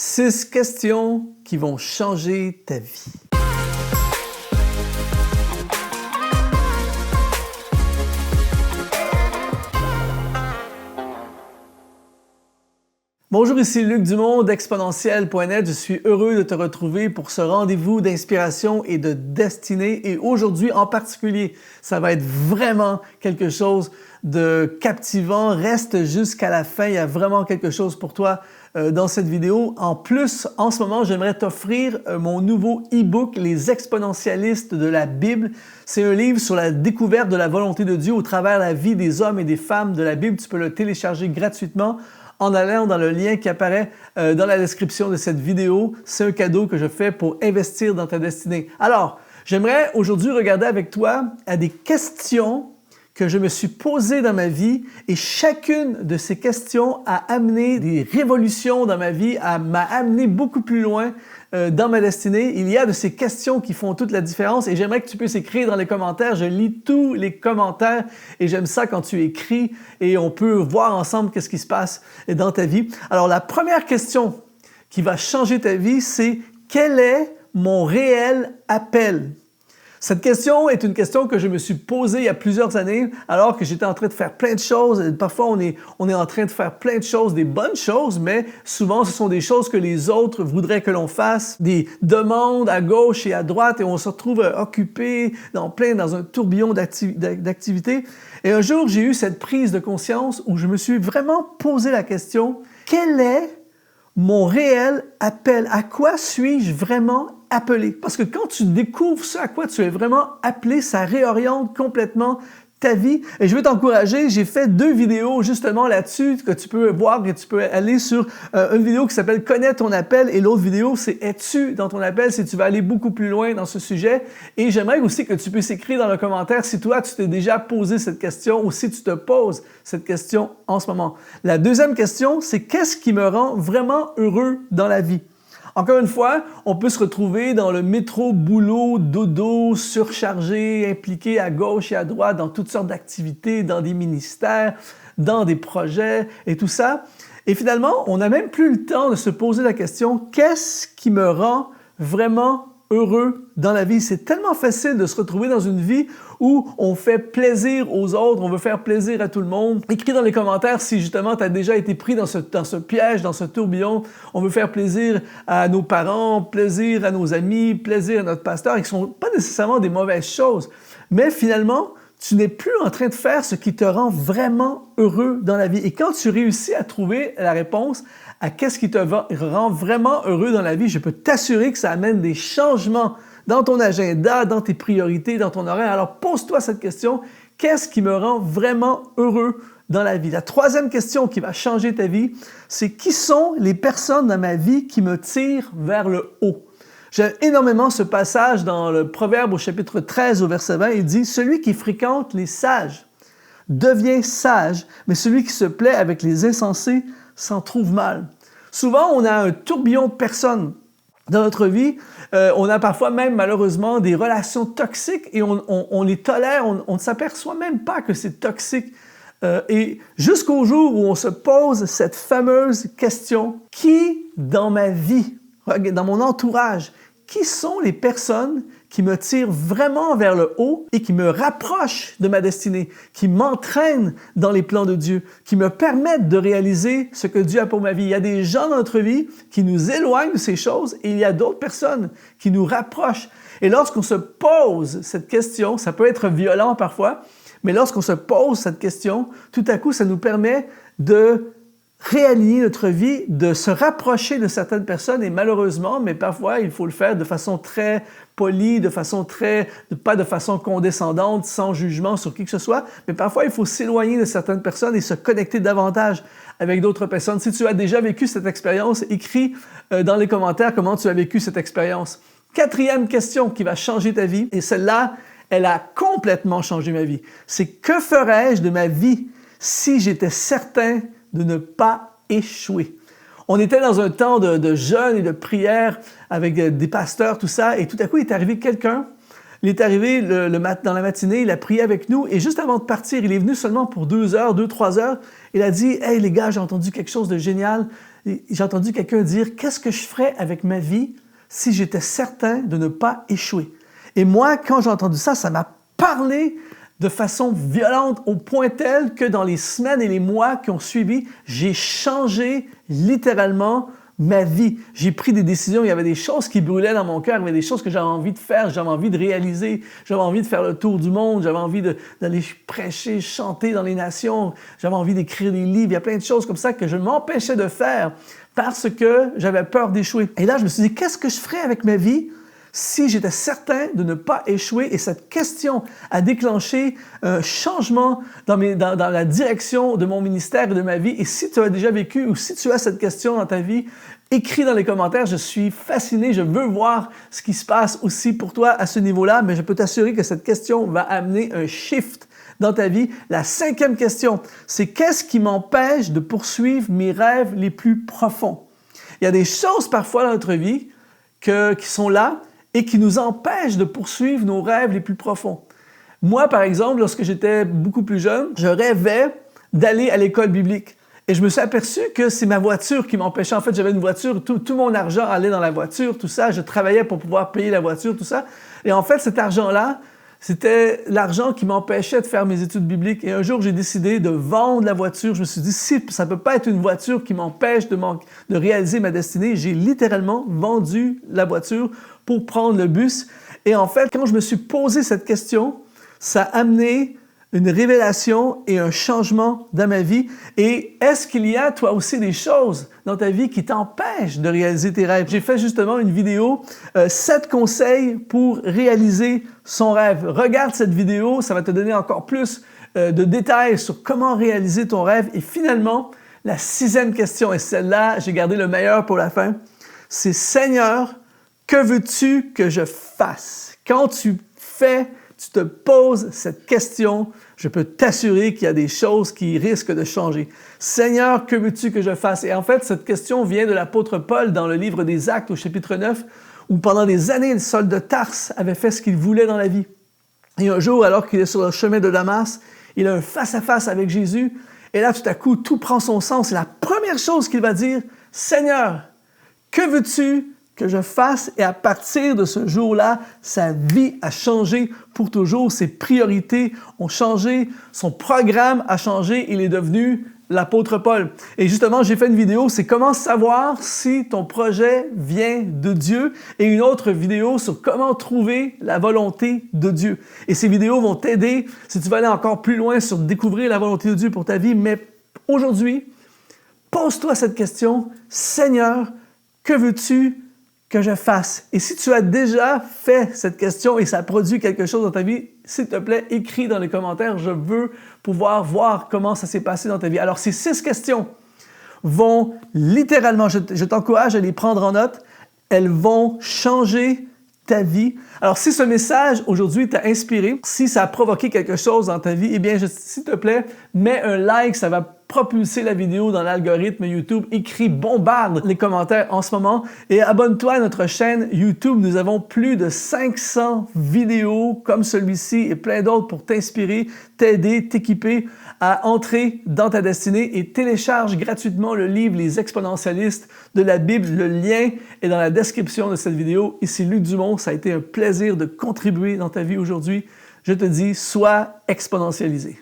6 questions qui vont changer ta vie. Bonjour, ici Luc Dumont d'Exponentiel.net. Je suis heureux de te retrouver pour ce rendez-vous d'inspiration et de destinée. Et aujourd'hui, en particulier, ça va être vraiment quelque chose de captivant. Reste jusqu'à la fin. Il y a vraiment quelque chose pour toi dans cette vidéo. En plus, en ce moment, j'aimerais t'offrir mon nouveau e-book, Les exponentialistes de la Bible. C'est un livre sur la découverte de la volonté de Dieu au travers la vie des hommes et des femmes de la Bible. Tu peux le télécharger gratuitement en allant dans le lien qui apparaît dans la description de cette vidéo. C'est un cadeau que je fais pour investir dans ta destinée. Alors, j'aimerais aujourd'hui regarder avec toi à des questions que je me suis posées dans ma vie et chacune de ces questions a amené des révolutions dans ma vie, m'a amené beaucoup plus loin dans ma destinée. Il y a de ces questions qui font toute la différence et j'aimerais que tu puisses écrire dans les commentaires. Je lis tous les commentaires et j'aime ça quand tu écris et on peut voir ensemble qu'est-ce qui se passe dans ta vie. Alors, la première question qui va changer ta vie, c'est quel est mon réel appel? Cette question est une question que je me suis posée il y a plusieurs années alors que j'étais en train de faire plein de choses. Parfois, on est en train de faire plein de choses, des bonnes choses, mais souvent, ce sont des choses que les autres voudraient que l'on fasse, des demandes à gauche et à droite et on se retrouve occupé dans un tourbillon d'activités. Et un jour, j'ai eu cette prise de conscience où je me suis vraiment posé la question, quel est mon réel appel? À quoi suis-je vraiment appelé? Parce que quand tu découvres ce à quoi tu es vraiment appelé, ça réoriente complètement ta vie. Et je veux t'encourager, j'ai fait 2 vidéos justement là-dessus que tu peux voir et tu peux aller sur une vidéo qui s'appelle « Connais ton appel » et l'autre vidéo c'est « Es-tu dans ton appel » si tu vas aller beaucoup plus loin dans ce sujet. Et j'aimerais aussi que tu puisses écrire dans le commentaire si toi tu t'es déjà posé cette question ou si tu te poses cette question en ce moment. La deuxième question, c'est qu'est-ce qui me rend vraiment heureux dans la vie? Encore une fois, on peut se retrouver dans le métro, boulot, dodo, surchargé, impliqué à gauche et à droite dans toutes sortes d'activités, dans des ministères, dans des projets et tout ça. Et finalement, on n'a même plus le temps de se poser la question « Qu'est-ce qui me rend vraiment heureux dans la vie? » C'est tellement facile de se retrouver dans une vie où on fait plaisir aux autres, on veut faire plaisir à tout le monde. Écris dans les commentaires si justement tu as déjà été pris dans ce piège, dans ce tourbillon. On veut faire plaisir à nos parents, plaisir à nos amis, plaisir à notre pasteur, et qui ne sont pas nécessairement des mauvaises choses. Mais finalement, tu n'es plus en train de faire ce qui te rend vraiment heureux dans la vie. Et quand tu réussis à trouver la réponse à qu'est-ce qui te rend vraiment heureux dans la vie, je peux t'assurer que ça amène des changements dans ton agenda, dans tes priorités, dans ton horaire. Alors pose-toi cette question, qu'est-ce qui me rend vraiment heureux dans la vie? La troisième question qui va changer ta vie, c'est qui sont les personnes dans ma vie qui me tirent vers le haut? J'aime énormément ce passage dans le Proverbe au chapitre 13 au verset 20. Il dit « Celui qui fréquente les sages devient sage, mais celui qui se plaît avec les insensés s'en trouve mal. » Souvent, on a un tourbillon de personnes dans notre vie. On a parfois même malheureusement des relations toxiques et on les tolère, on ne s'aperçoit même pas que c'est toxique. Et jusqu'au jour où on se pose cette fameuse question, qui dans ma vie, dans mon entourage, qui sont les personnes qui me tirent vraiment vers le haut et qui me rapprochent de ma destinée, qui m'entraînent dans les plans de Dieu, qui me permettent de réaliser ce que Dieu a pour ma vie. Il y a des gens dans notre vie qui nous éloignent de ces choses et il y a d'autres personnes qui nous rapprochent. Et lorsqu'on se pose cette question, ça peut être violent parfois, mais lorsqu'on se pose cette question, tout à coup, ça nous permet de réaligner notre vie, de se rapprocher de certaines personnes et malheureusement, mais parfois il faut le faire de façon très polie, pas de façon condescendante, sans jugement sur qui que ce soit, mais parfois il faut s'éloigner de certaines personnes et se connecter davantage avec d'autres personnes. Si tu as déjà vécu cette expérience, écris dans les commentaires comment tu as vécu cette expérience. Quatrième question qui va changer ta vie, et celle-là, elle a complètement changé ma vie. C'est que ferais-je de ma vie si j'étais certain de ne pas échouer? On était dans un temps de jeûne et de prière avec des pasteurs, tout ça, et tout à coup, il est arrivé quelqu'un. Il est arrivé dans la matinée, il a prié avec nous, et juste avant de partir, il est venu seulement pour 2 heures, 2-3 heures. Il a dit « Hey les gars, j'ai entendu quelque chose de génial. j'ai entendu quelqu'un dire « Qu'est-ce que je ferais avec ma vie si j'étais certain de ne pas échouer? » Et moi, quand j'ai entendu ça, ça m'a parlé de façon violente au point tel que dans les semaines et les mois qui ont suivi, j'ai changé littéralement ma vie. J'ai pris des décisions, il y avait des choses qui brûlaient dans mon cœur, il y avait des choses que j'avais envie de faire, j'avais envie de réaliser, j'avais envie de faire le tour du monde, j'avais envie d'aller prêcher, chanter dans les nations, j'avais envie d'écrire des livres, il y a plein de choses comme ça que je m'empêchais de faire parce que j'avais peur d'échouer. Et là, je me suis dit, qu'est-ce que je ferais avec ma vie si j'étais certain de ne pas échouer? Et cette question a déclenché un changement dans la direction de mon ministère et de ma vie. Et si tu as déjà vécu ou si tu as cette question dans ta vie, écris dans les commentaires. Je suis fasciné, je veux voir ce qui se passe aussi pour toi à ce niveau-là, mais je peux t'assurer que cette question va amener un shift dans ta vie. La 5e question, c'est qu'est-ce qui m'empêche de poursuivre mes rêves les plus profonds? Il y a des choses parfois dans notre vie qui sont là et qui nous empêchent de poursuivre nos rêves les plus profonds. Moi, par exemple, lorsque j'étais beaucoup plus jeune, je rêvais d'aller à l'école biblique. Et je me suis aperçu que c'est ma voiture qui m'empêchait. En fait, j'avais une voiture, tout mon argent allait dans la voiture, tout ça. Je travaillais pour pouvoir payer la voiture, tout ça. Et en fait, cet argent-là, c'était l'argent qui m'empêchait de faire mes études bibliques. Et un jour, j'ai décidé de vendre la voiture. Je me suis dit, si ça ne peut pas être une voiture qui m'empêche de réaliser ma destinée, j'ai littéralement vendu la voiture pour prendre le bus. Et en fait, quand je me suis posé cette question, ça a amené une révélation et un changement dans ma vie. Et est-ce qu'il y a, toi aussi, des choses dans ta vie qui t'empêchent de réaliser tes rêves? J'ai fait justement une vidéo, 7 conseils pour réaliser son rêve. Regarde cette vidéo, ça va te donner encore plus de détails sur comment réaliser ton rêve. Et finalement, la 6e question, et celle-là, j'ai gardé le meilleur pour la fin, c'est « Seigneur, que veux-tu que je fasse? » Quand tu te poses cette question, je peux t'assurer qu'il y a des choses qui risquent de changer. Seigneur, que veux-tu que je fasse? Et en fait, cette question vient de l'apôtre Paul dans le livre des Actes au chapitre 9, où pendant des années, le Saul de Tarse avait fait ce qu'il voulait dans la vie. Et un jour, alors qu'il est sur le chemin de Damas, il a un face-à-face avec Jésus. Et là, tout à coup, tout prend son sens. Et la première chose qu'il va dire, « Seigneur, que veux-tu que je fasse? » Et à partir de ce jour-là, sa vie a changé pour toujours. Ses priorités ont changé. Son programme a changé. Il est devenu l'apôtre Paul. Et justement, j'ai fait une vidéo, c'est comment savoir si ton projet vient de Dieu, et une autre vidéo sur comment trouver la volonté de Dieu. Et ces vidéos vont t'aider si tu veux aller encore plus loin sur découvrir la volonté de Dieu pour ta vie. Mais aujourd'hui, pose-toi cette question, Seigneur, que veux-tu que je fasse? Et si tu as déjà fait cette question et ça produit quelque chose dans ta vie, s'il te plaît, écris dans les commentaires. Je veux pouvoir voir comment ça s'est passé dans ta vie. Alors, ces 6 questions vont littéralement, je t'encourage à les prendre en note, elles vont changer ta vie. Alors, si ce message aujourd'hui t'a inspiré, si ça a provoqué quelque chose dans ta vie, eh bien, s'il te plaît, mets un like, ça va propulser la vidéo dans l'algorithme YouTube. Écris, bombarde les commentaires en ce moment et abonne-toi à notre chaîne YouTube. Nous avons plus de 500 vidéos comme celui-ci et plein d'autres pour t'inspirer, t'aider, t'équiper à entrer dans ta destinée, et télécharge gratuitement le livre Les Exponentialistes de la Bible. Le lien est dans la description de cette vidéo. Ici Luc Dumont, ça a été un plaisir de contribuer dans ta vie aujourd'hui. Je te dis, sois exponentialisé.